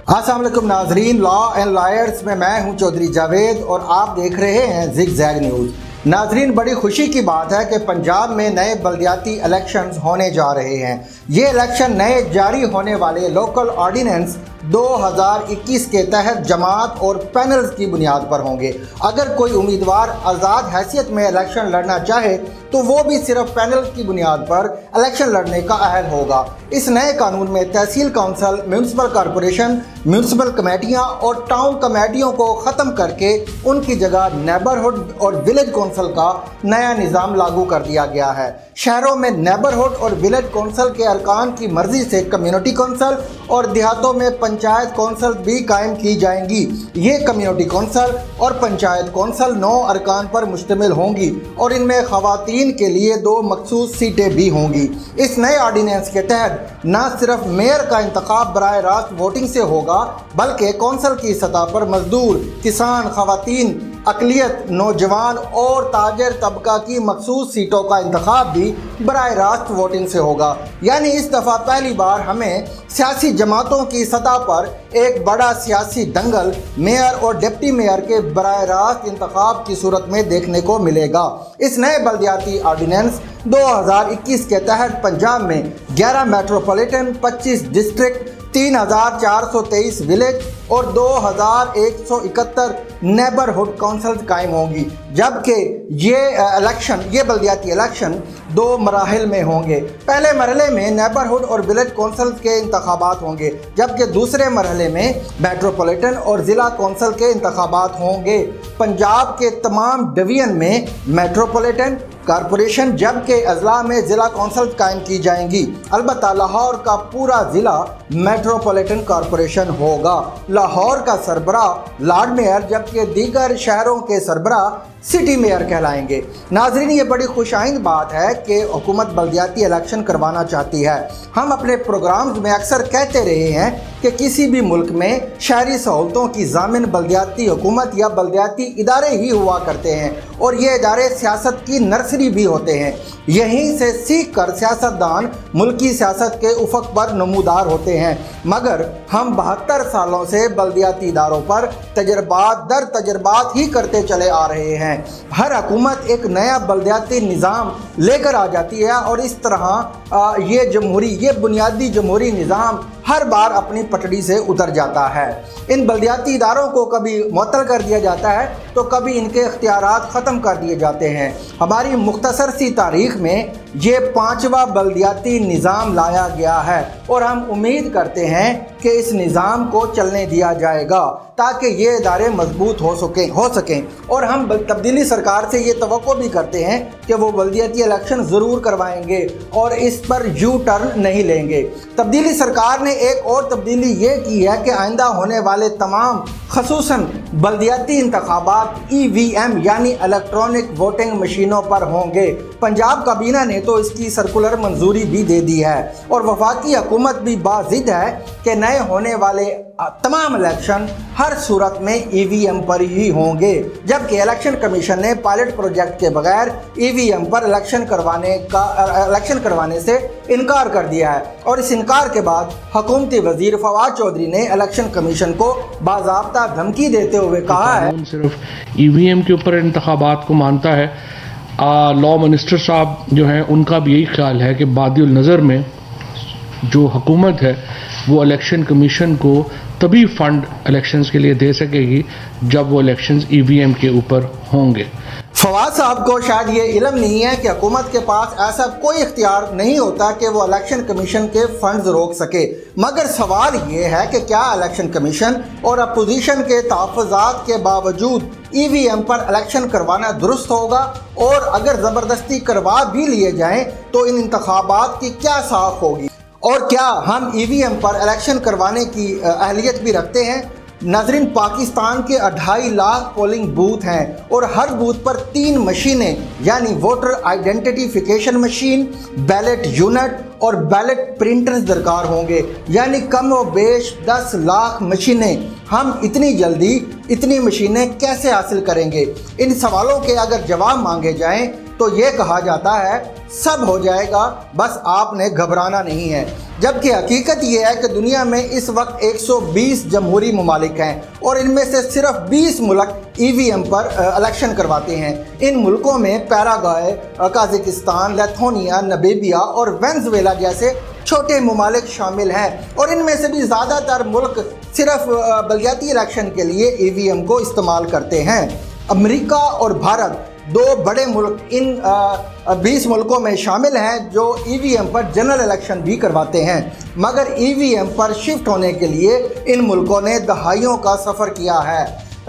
अस्सलाम वालेकुम नाजरीन, लॉ एंड लॉयर्स में मैं हूं चौधरी जावेद और आप देख रहे हैं ज़िगज़ैग न्यूज़। नाजरीन, बड़ी खुशी की बात है कि पंजाब में नए बल्दियाती इलेक्शंस होने जा रहे हैं। ये इलेक्शन नए जारी होने वाले लोकल ऑर्डिनेंस 2021 के तहत जमात और पैनल्स की बुनियाद पर होंगे। अगर कोई उम्मीदवार आज़ाद हैसियत में इलेक्शन लड़ना चाहे तो वो भी सिर्फ पैनल की बुनियाद पर इलेक्शन लड़ने का अहल होगा। इस नए कानून में तहसील काउंसिल, म्यूनसिपल कॉरपोरेशन, म्यूनसिपल कमेटियाँ और टाउन कमेटियों को ख़त्म करके उनकी जगह नेबरहुड और विलेज कौंसिल का नया निज़ाम लागू कर दिया गया है। शहरों में नेबरहुड और विलेज कौंसिल के अरकान की मर्ज़ी से कम्युनिटी कौंसिल और देहातों में पंचायत कौंसिल भी कायम की जाएंगी। ये कम्युनिटी कौंसिल और पंचायत कौंसिल 9 अरकान पर मुश्तमिल होंगी और इनमें ख़वातीन के लिए 2 मखसूस सीटें भी होंगी। इस नए ऑर्डिनेंस के तहत न सिर्फ मेयर का इंतखाब बराह रास्त वोटिंग से होगा बल्कि कौंसिल की सतह पर मजदूर, किसान, ख़वातीन, अक़लियत, नौजवान और ताजर तबका की मखसूस सीटों का इंतखाब भी बराह रास्त वोटिंग से होगा। यानी इस दफ़ा पहली बार हमें सियासी जमातों की सतह पर एक बड़ा सियासी दंगल मेयर और डिप्टी मेयर के बराह रास्त इंतखाब की सूरत में देखने को मिलेगा। इस नए बल्दियाती ऑर्डिनेंस 2021 के तहत पंजाब में 11 मेट्रोपॉलिटन, 25 डिस्ट्रिक्ट, 3423 विलेज और 2171 नेबरहुड काउंसिल्स कायम होंगी। जबकि ये बल्दियाती इलेक्शन 2 मराहिल में होंगे। पहले मरहले में नेबरहुड और विलेज काउंसिल के इंतखाबात होंगे, जबकि दूसरे मरहले में मेट्रोपॉलिटन और ज़िला काउंसिल के इंतखाबात होंगे। पंजाब के तमाम डिवीज़न में मेट्रोपॉलिटन कॉरपोरेशन जबकि अजला में ज़िला काउंसिल कायम की जाएंगी। अलबत्ता लाहौर का पूरा ज़िला मेट्रोपॉलिटन कॉरपोरेशन होगा। लाहौर का सरबरा लॉर्ड मेयर जबकि दीगर शहरों के सरबरा सिटी मेयर कहलाएंगे। नाजरीन, ये बड़ी खुशाइंद बात है कि हुकूमत बल्दियाती इलेक्शन करवाना चाहती है। हम अपने प्रोग्राम्स में अक्सर कहते रहे हैं कि किसी भी मुल्क में शहरी सहूलतों की ज़ामिन बल्दियाती हुकूमत या बल्दियाती इदारे ही हुआ करते हैं और ये इदारे सियासत की नर्सरी भी होते हैं। यहीं से सीख कर सियासतदान मुल्की सियासत के उफ़क़ पर नमूदार होते हैं। मगर हम 72 सालों से बल्दियाती इदारों पर तजर्बात दर तजर्बात ही करते चले आ रहे हैं। हर हुकूमत एक नया बल्दियाती निज़ाम लेकर आ जाती है और इस तरह ये बुनियादी जमहूरी निज़ाम हर बार अपनी पटड़ी से उतर जाता है। इन बल्दियाती इदारों को कभी मुअत्तल कर दिया जाता है तो कभी इनके इख्तियारात ख़त्म कर दिए जाते हैं। हमारी मुख्तसर सी तारीख़ में ये 5वां बल्दियाती निज़ाम लाया गया है और हम उम्मीद करते हैं कि इस निज़ाम को चलने दिया जाएगा ताकि ये इदारे मजबूत हो सकें और हम तब्दीली सरकार से ये तवक्को भी करते हैं कि वो बल्दियाती इलेक्शन ज़रूर करवाएंगे और इस पर यू टर्न नहीं लेंगे। तब्दीली सरकार ने एक और तब्दीली ये की है कि आइंदा होने वाले तमाम ख़ुसूसन बल्दियाती इंतखाबात EVM यानी इलेक्ट्रॉनिक वोटिंग मशीनों पर होंगे। पंजाब काबीना ने तो इसकी सर्कुलर मंजूरी भी दे दी है और वफाकी हुकूमत भी बाज़िद है कि नए होने वाले तमाम इलेक्शन हर सूरत में EVM पर ही होंगे। जबकि इलेक्शन कमीशन ने पायलट प्रोजेक्ट के बगैर EVM पर इलेक्शन करवाने से इनकार कर दिया है और इस इनकार के बाद हुकूमती वजीर फवाद चौधरी ने इलेक्शन कमीशन को बाज़ाब्ता धमकी देते हुए कहा है सिर्फ EVM के ऊपर इंतखाबात को मानता है। लॉ मिनिस्टर साहब जो हैं उनका भी यही ख्याल है कि बादिल नज़र में जो हुकूमत है वो इलेक्शन कमीशन को तभी फ़ंड इलेक्शंस के लिए दे सकेगी जब वो इलेक्शंस EVM के ऊपर होंगे। फवाद साहब को शायद ये इल्म नहीं है कि हुकूमत के पास ऐसा कोई इख्तियार नहीं होता कि वो इलेक्शन कमीशन के फंड्स रोक सके। मगर सवाल ये है कि क्या इलेक्शन कमीशन और अपोजिशन के तहफ़्फ़ुज़ात के बावजूद EVM पर इलेक्शन करवाना दुरुस्त होगा और अगर ज़बरदस्ती करवा भी लिए जाएँ तो इन इंतखाबात की क्या साख होगी और क्या हम EVM पर इलेक्शन करवाने की अहलियत भी रखते हैं। नाज़रीन, पाकिस्तान के 2.5 लाख पोलिंग बूथ हैं और हर बूथ पर 3 मशीनें यानी voter identification machine, ballot unit और बैलेट प्रिंटर्स दरकार होंगे। यानी कम व बेश 10 लाख मशीनें। हम इतनी जल्दी इतनी मशीनें कैसे हासिल करेंगे? इन सवालों के अगर जवाब मांगे जाएं تو یہ کہا جاتا ہے سب ہو جائے گا، بس آپ نے گھبرانا نہیں ہے۔ جبکہ حقیقت یہ ہے کہ دنیا میں اس وقت 120 جمہوری ممالک ہیں اور ان میں سے صرف 20 ملک EVM پر الیکشن کرواتے ہیں۔ ان ملکوں میں پیراگوئے، قازقستان، لیتھونیا، نمیبیا اور وینزویلا جیسے چھوٹے ممالک شامل ہیں، اور ان میں سے بھی زیادہ تر ملک صرف بلدیاتی الیکشن کے لیے EVM کو استعمال کرتے ہیں۔ امریکہ اور بھارت دو بڑے ملک ان 20 ملکوں میں شامل ہیں جو EVM پر جنرل الیکشن بھی کرواتے ہیں، مگر EVM پر شفٹ ہونے کے لیے ان ملکوں نے دہائیوں کا سفر کیا ہے۔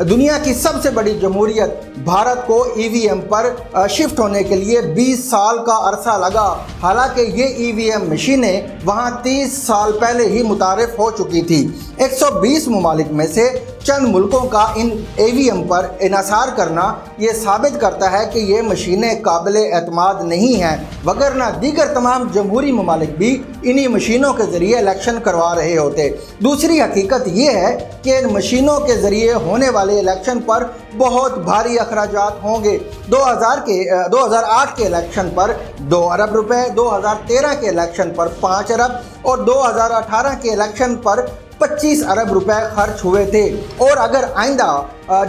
دنیا کی سب سے بڑی جمہوریت بھارت کو EVM پر شفٹ ہونے کے لیے 20 سال کا عرصہ لگا، حالانکہ یہ EVM مشینیں وہاں 30 سال پہلے ہی متعارف ہو چکی تھی۔ 120 ممالک میں سے چند ملکوں کا ان EVM پر انحصار کرنا یہ ثابت کرتا ہے کہ یہ مشینیں قابل اعتماد نہیں ہیں، وگرنہ دیگر تمام جمہوری ممالک بھی انہی مشینوں کے ذریعے الیکشن کروا رہے ہوتے۔ دوسری حقیقت یہ ہے کہ ان مشینوں کے ذریعے ہونے والے الیکشن پر بہت بھاری اخراجات ہوں گے۔ 2008 کے الیکشن پر 2 ارب روپے، 2013 کے الیکشن پر 5 ارب اور 2018 کے الیکشن پر 25 ارب روپے خرچ ہوئے تھے، اور اگر آئندہ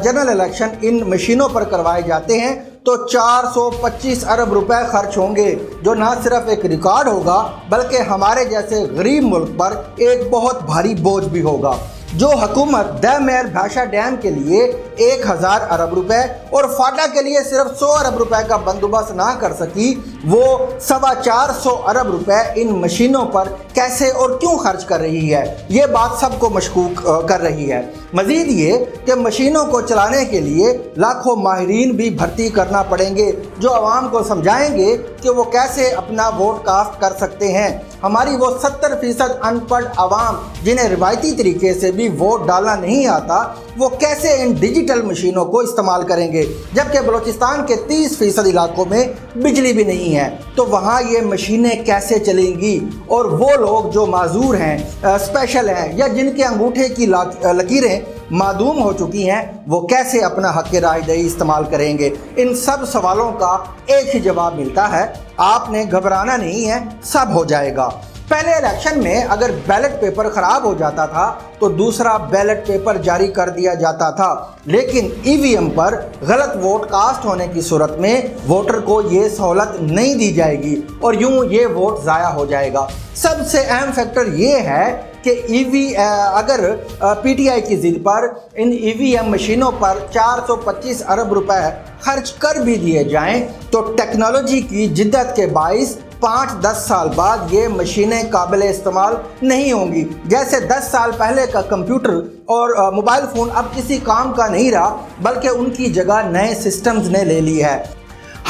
جنرل الیکشن ان مشینوں پر کروائے جاتے ہیں تو 425 ارب روپے خرچ ہوں گے، جو نہ صرف ایک ریکارڈ ہوگا بلکہ ہمارے جیسے غریب ملک پر ایک بہت بھاری بوجھ بھی ہوگا۔ جو حکومت دمیر بھاشا ڈیم کے لیے 1000 ارب روپے اور فاٹا کے لیے صرف 100 ارب روپے کا بندوبست نہ کر سکی، وہ 425 ارب روپے ان مشینوں پر کیسے اور کیوں خرچ کر رہی ہے، یہ بات سب کو مشکوک کر رہی ہے۔ مزید یہ کہ مشینوں کو چلانے کے لیے لاکھوں ماہرین بھی بھرتی کرنا پڑیں گے جو عوام کو سمجھائیں گے کہ وہ کیسے اپنا ووٹ کاسٹ کر سکتے ہیں۔ ہماری وہ 70% ان پڑھ عوام جنہیں روایتی طریقے سے بھی ووٹ ڈالنا نہیں آتا، وہ کیسے ان ڈیجیٹل مشینوں کو استعمال کریں گے، جبکہ بلوچستان کے 30% علاقوں میں بجلی بھی نہیں ہے، تو وہاں یہ مشینیں کیسے چلیں گی؟ اور وہ لوگ جو معذور ہیں، اسپیشل ہیں، یا جن کے انگوٹھے کی لکیریں معدوم ہو چکی ہیں، وہ کیسے اپنا حق رائے دہی استعمال کریں گے؟ ان سب سوالوں کا ایک ہی جواب ملتا ہے، آپ نے گھبرانا نہیں ہے، سب ہو جائے گا۔ پہلے الیکشن میں اگر بیلٹ پیپر خراب ہو جاتا تھا تو دوسرا بیلٹ پیپر جاری کر دیا جاتا تھا، لیکن EVM پر غلط ووٹ کاسٹ ہونے کی صورت میں ووٹر کو یہ سہولت نہیں دی جائے گی اور یوں یہ ووٹ ضائع ہو جائے گا۔ سب سے اہم فیکٹر یہ ہے کہ اگر PTI کی ضد پر ان EVM مشینوں پر 425 ارب روپے خرچ کر بھی دیے جائیں تو ٹیکنالوجی کی جدت کے باعث 5-10 سال بعد یہ مشینیں قابل استعمال نہیں ہوں گی۔ جیسے 10 سال پہلے کا کمپیوٹر اور موبائل فون اب کسی کام کا نہیں رہا، بلکہ ان کی جگہ نئے سسٹمز نے لے لی ہے۔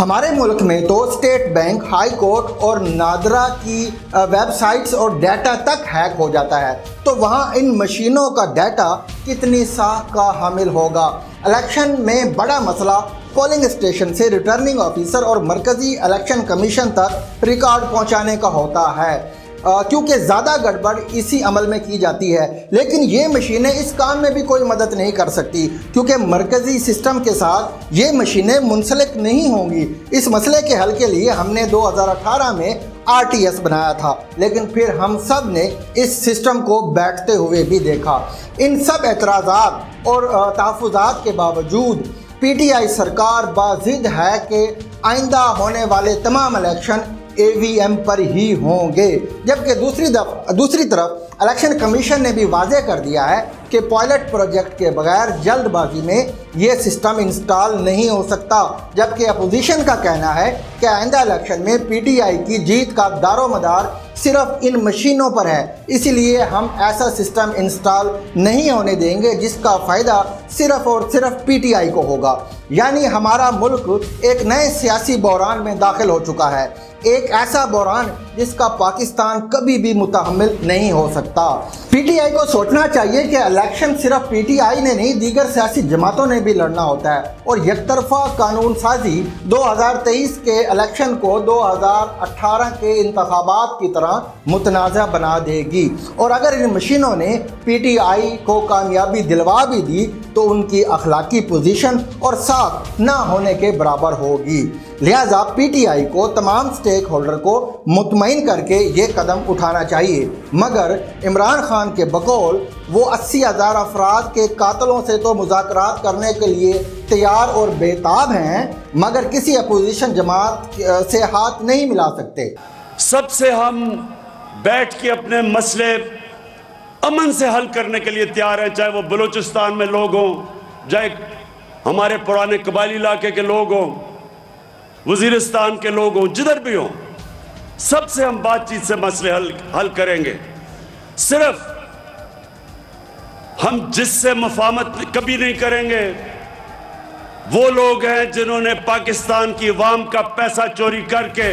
ہمارے ملک میں تو اسٹیٹ بینک، ہائی کورٹ اور نادرا کی ویب سائٹس اور ڈیٹا تک ہیک ہو جاتا ہے، تو وہاں ان مشینوں کا ڈیٹا کتنی ساکھ کا حامل ہوگا؟ الیکشن میں بڑا مسئلہ پولنگ اسٹیشن سے ریٹرننگ آفیسر اور مرکزی الیکشن کمیشن تک ریکارڈ پہنچانے کا ہوتا ہے، کیونکہ زیادہ گڑبڑ اسی عمل میں کی جاتی ہے، لیکن یہ مشینیں اس کام میں بھی کوئی مدد نہیں کر سکتی کیونکہ مرکزی سسٹم کے ساتھ یہ مشینیں منسلک نہیں ہوں گی۔ اس مسئلے کے حل کے لیے ہم نے 2018 میں RTS بنایا تھا، لیکن پھر ہم سب نے اس سسٹم کو بیٹھتے ہوئے بھی دیکھا۔ ان سب اعتراضات اور تحفظات کے باوجود PTI سرکار باضد ہے کہ آئندہ ہونے والے تمام الیکشن EVM پر ہی ہوں گے، جبکہ دوسری طرف الیکشن کمیشن نے بھی واضح کر دیا ہے کہ پائلٹ پروجیکٹ کے بغیر جلد بازی میں یہ سسٹم انسٹال نہیں ہو سکتا، جبکہ اپوزیشن کا کہنا ہے کہ آئندہ الیکشن میں PTI کی جیت کا دار و مدار صرف ان مشینوں پر ہے، اسی لیے ہم ایسا سسٹم انسٹال نہیں ہونے دیں گے جس کا فائدہ صرف اور صرف PTI کو ہوگا۔ یعنی ہمارا ملک ایک نئے سیاسی بحران میں داخل ہو چکا ہے، ایک ایسا بحران جس کا پاکستان کبھی بھی متحمل نہیں ہو سکتا۔ PTI کو سوچنا چاہیے کہ الیکشن صرف PTI نے نہیں، دیگر سیاسی جماعتوں نے بھی لڑنا ہوتا ہے، اور یک طرفہ قانون سازی 2023 کے الیکشن کو 2018 کے انتخابات کی طرح متنازع بنا دے گی، اور اگر ان مشینوں نے PTI کو کامیابی دلوا بھی دی تو ان کی اخلاقی پوزیشن اور ساکھ نہ ہونے کے برابر ہوگی۔ लिहाजा PTI को तमाम स्टेक होल्डर को मुतमईन करके ये कदम उठाना चाहिए। मगर इमरान खान के बकौल वो 80,000 अफराद के कातलों से तो मुज़ाकरात करने के लिए तैयार और बेताब हैं, मगर किसी अपोजिशन जमात से हाथ नहीं मिला सकते। सबसे हम बैठ के अपने मसले अमन से हल करने के लिए तैयार हैं, चाहे वो बलूचिस्तान में लोग हों, चाहे हमारे पुराने कबायली इलाके के लोग हों, वजीरिस्तान के लोग हों, जिधर भी हों, सबसे हम बातचीत से मसले हल करेंगे। सिर्फ हम जिससे मुफाहमत कभी नहीं करेंगे वो लोग हैं जिन्होंने पाकिस्तान की अवाम का पैसा चोरी करके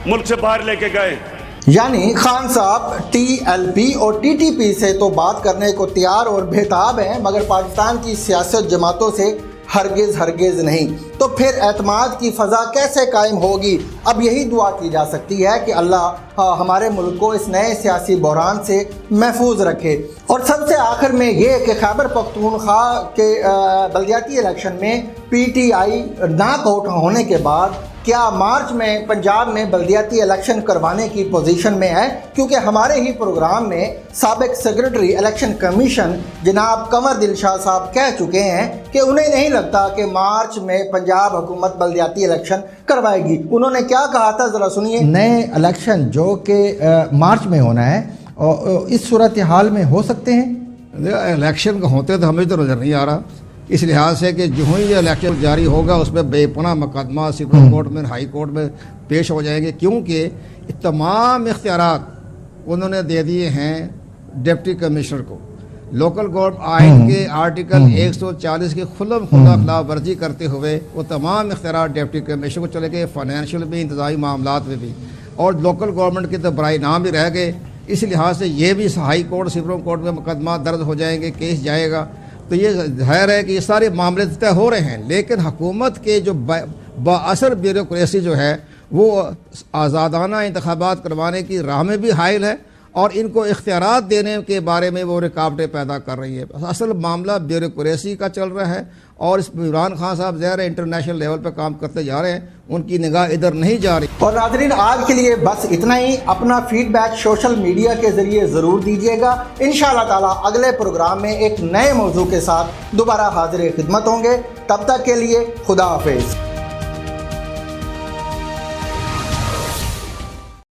मुल्क से बाहर लेके गए। यानी खान साहब TLP और TTP से तो बात करने को तैयार और बेताब हैं, मगर पाकिस्तान की सियासत जमातों से हरगिज़ नहीं। तो फिर एतमाद की फ़ज़ा कैसे कायम होगी? अब यही दुआ की जा सकती है कि अल्लाह हमारे मुल्क को इस नए सियासी बहरान से महफूज रखे। और सबसे आखिर में ये कि खैबर पख्तूनख्वा के बल्दियाती इलेक्शन में PTI नॉकआउट होने के बाद क्या मार्च में पंजाब में बल्दियाती इलेक्शन करवाने की पोजीशन में है? क्योंकि हमारे ही प्रोग्राम में साबिक सेक्रेटरी इलेक्शन कमीशन जनाब कंवर दिलशाह साहब कह चुके हैं कि उन्हें नहीं लगता कि मार्च में पंजाब हुकूमत बल्दियाती इलेक्शन करवाएगी। उन्होंने क्या कहा था, ज़रा सुनिए। नए इलेक्शन जो कि मार्च में होना है और इस सूरत हाल में हो सकते हैं? इलेक्शन का होते तो हमें तो नज़र नहीं आ रहा, इस लिहाज से कि जो ही ये इलेक्शन जारी होगा उसमें बेपनाह मुकदमा सुप्रीम कोर्ट में, हाई कोर्ट में पेश हो जाएंगे, क्योंकि तमाम इख्तियारात उन्होंने दे दिए हैं डिप्टी कमिश्नर को। लोकल गवर्नमेंट आइन के आर्टिकल 140 की खुला खिलाफ वर्जी करते हुए वो तमाम इख्तियारात डिप्टी कमिश्नर को चले गए, फाइनेंशियल भी, इंतज़ामी मामलात में भी, और लोकल गवर्नमेंट के तो बराए नाम भी रह गए। इस लिहाज से ये भी हाई कोर्ट, सुप्रीम कोर्ट में मुकदमा दर्ज हो जाएंगे, केस जाएगा। तो ये ज़ाहिर है कि ये सारे मामले तय हो रहे हैं, लेकिन हुकूमत के जो बाअसर ब्यूरोक्रेसी जो है वो आज़ादाना इंतखाबात करवाने की राह में भी हाइल है और इनको इख्तियारात देने के बारे में वो रुकावटें पैदा कर रही है। असल मामला ब्यूरोक्रेसी का चल रहा है और इस इमरान खान साहब ज़ाहिर है इंटरनेशनल लेवल पर काम करते जा रहे हैं, उनकी निगाह इधर नहीं जा रही। और नाज़रीन, आज के लिए बस इतना ही। अपना फीडबैक सोशल मीडिया के ज़रिए ज़रूर दीजिएगा। इंशाअल्लाह ताला अगले प्रोग्राम में एक नए मौजू के साथ दोबारा हाजिर खिदमत होंगे। तब तक के लिए खुदा हाफिज़।